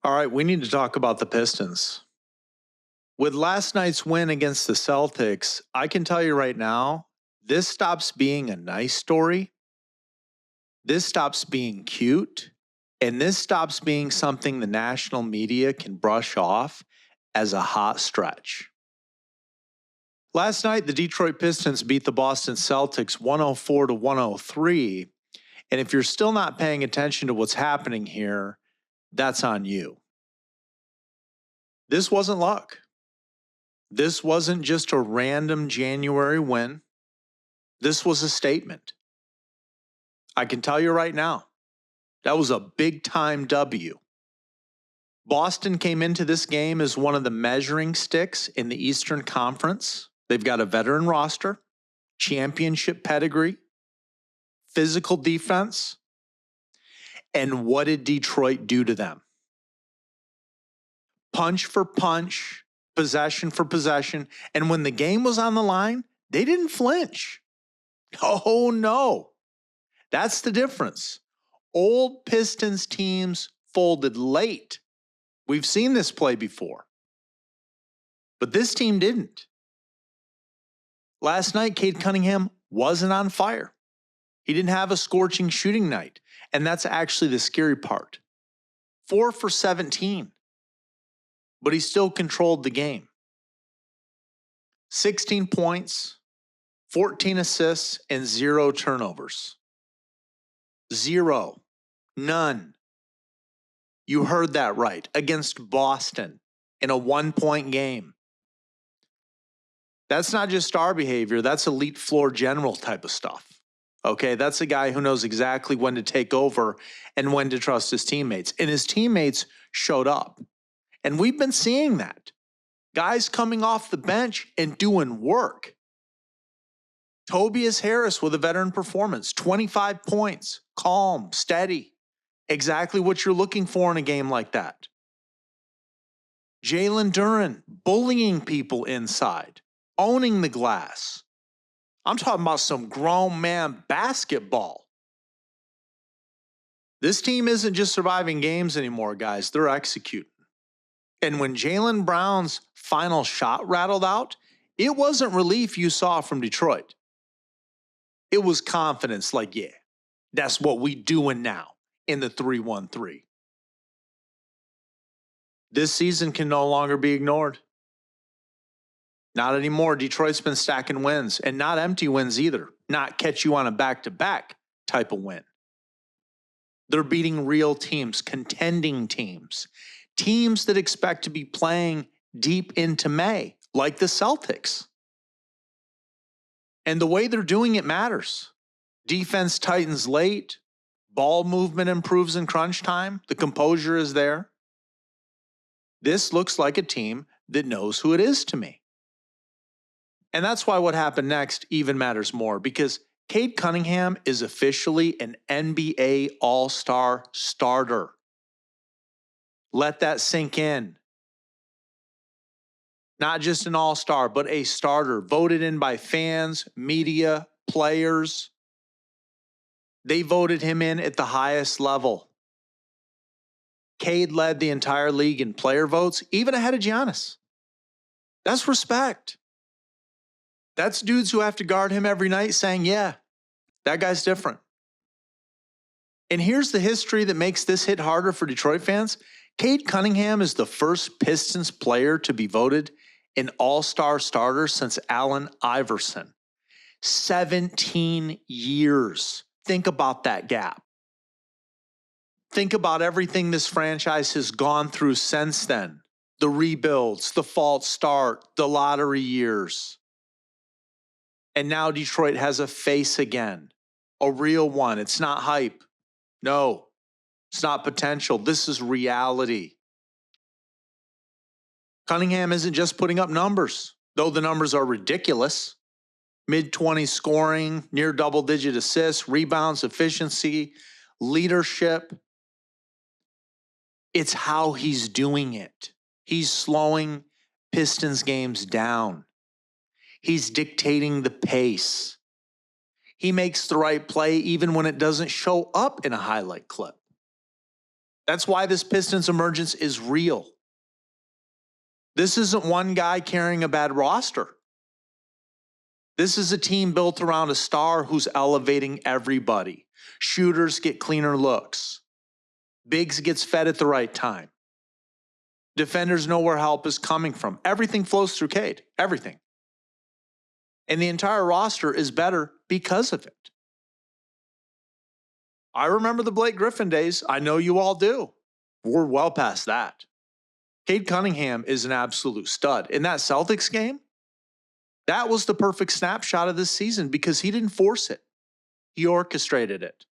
All right, we need to talk about the Pistons. With last night's win against the Celtics, I can tell you right now, this stops being a nice story. This stops being cute. And this stops being something the national media can brush off as a hot stretch. Last night, the Detroit Pistons beat the Boston Celtics 104-103. And if you're still not paying attention to what's happening here, that's on you. This wasn't luck. This wasn't just a random January win. This was a statement. I can tell you right now, that was a big-time W. Boston came into this game as one of the measuring sticks in the Eastern Conference. They've got a veteran roster, championship pedigree, physical defense. And what did Detroit do to them? Punch for punch, possession for possession. And when the game was on the line, they didn't flinch. Oh, no. That's the difference. Old Pistons teams folded late. We've seen this play before. But this team didn't. Last night, Cade Cunningham wasn't on fire. He didn't have a scorching shooting night. And that's actually the scary part. 4 for 17. But he still controlled the game. 16 points, 14 assists, and 0 turnovers. 0. None. You heard that right. Against Boston in a 1-point game. That's not just star behavior. That's elite floor general type of stuff. Okay, that's a guy who knows exactly when to take over and when to trust his teammates. And his teammates showed up. And we've been seeing that. Guys coming off the bench and doing work. Tobias Harris with a veteran performance, 25 points, calm, steady. Exactly what you're looking for in a game like that. Jalen Duren bullying people inside, owning the glass. I'm talking about some grown man basketball. This team isn't just surviving games anymore, guys. They're executing. And when Jaylen Brown's final shot rattled out, it wasn't relief you saw from Detroit. It was confidence like, yeah, that's what we doing now in the 3-1-3. This season can no longer be ignored. Not anymore. Detroit's been stacking wins, and not empty wins either. Not catch you on a back-to-back type of win. They're beating real teams, contending teams. Teams that expect to be playing deep into May, like the Celtics. And the way they're doing it matters. Defense tightens late. Ball movement improves in crunch time. The composure is there. This looks like a team that knows who it is to me. And that's why what happened next even matters more, because Cade Cunningham is officially an NBA All-Star starter. Let that sink in. Not just an all-star, but a starter, voted in by fans, media, players. They voted him in at the highest level. Cade led the entire league in player votes, even ahead of Giannis. That's respect. That's dudes who have to guard him every night saying, yeah, that guy's different. And here's the history that makes this hit harder for Detroit fans. Cade Cunningham is the first Pistons player to be voted an all-star starter since Allen Iverson. 17 years. Think about that gap. Think about everything this franchise has gone through since then. The rebuilds, the false start, the lottery years. And now Detroit has a face again. A real one. It's not hype. No. It's not potential. This is reality. Cunningham isn't just putting up numbers, though the numbers are ridiculous. Mid-20s scoring, near double-digit assists, rebounds, efficiency, leadership. It's how he's doing it. He's slowing Pistons games down. He's dictating the pace. He makes the right play even when it doesn't show up in a highlight clip. That's why this Pistons emergence is real. This isn't one guy carrying a bad roster. This is a team built around a star who's elevating everybody. Shooters get cleaner looks. Bigs gets fed at the right time. Defenders know where help is coming from. Everything flows through Cade. Everything. And the entire roster is better because of it. I remember the Blake Griffin days. I know you all do. We're well past that. Cade Cunningham is an absolute stud. In that Celtics game, that was the perfect snapshot of this season because he didn't force it. He orchestrated it.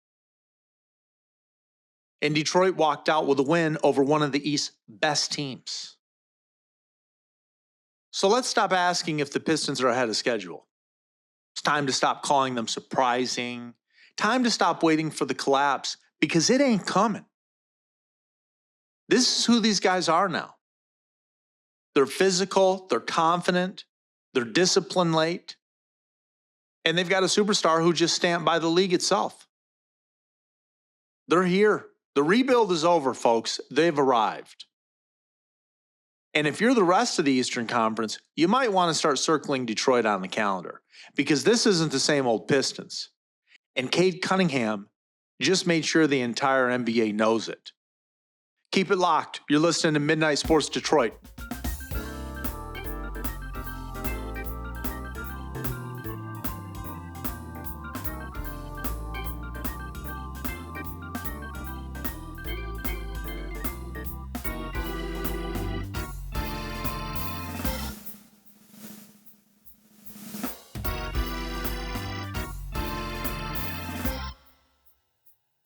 And Detroit walked out with a win over one of the East's best teams. So let's stop asking if the Pistons are ahead of schedule. It's time to stop calling them surprising. Time to stop waiting for the collapse because it ain't coming. This is who these guys are now. They're physical, they're confident, they're disciplined late, and they've got a superstar who just stamped by the league itself. They're here. The rebuild is over, folks. They've arrived. And if you're the rest of the Eastern Conference, you might want to start circling Detroit on the calendar because this isn't the same old Pistons. And Cade Cunningham just made sure the entire NBA knows it. Keep it locked. You're listening to Midnight Sports Detroit.